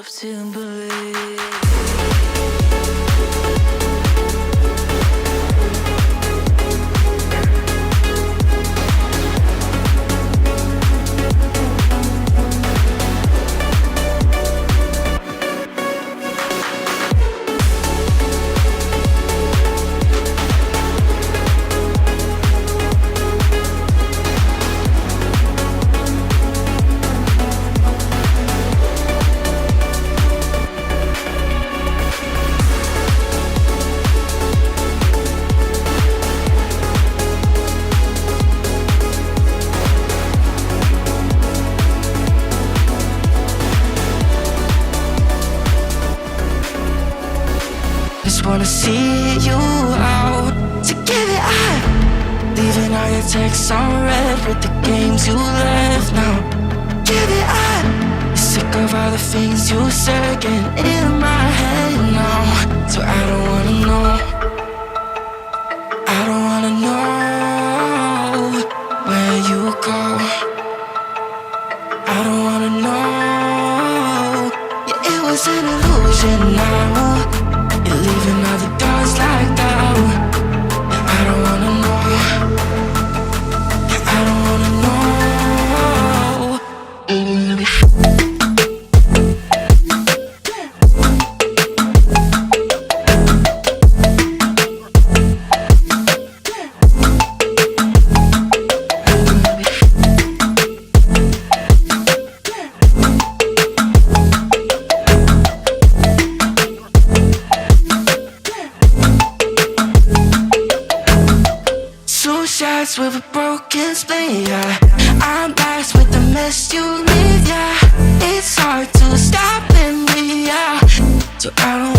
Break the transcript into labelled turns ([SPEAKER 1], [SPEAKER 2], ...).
[SPEAKER 1] myself to believe. Just wanna see you out, to give it up. Leaving all your texts unread with the games you left now. Give it up. Sick of all the things you said getting in my head now. So I don't wanna know, I don't wanna know where you go. I don't wanna know. Yeah, it was an illusion now. You're leaving all the doors like that. Yeah, I don't wanna know. Yeah, I don't wanna know. Shots with a broken spleen, yeah. I'm back with the mess you leave, yeah. It's hard to stop and breathe, yeah. So I don't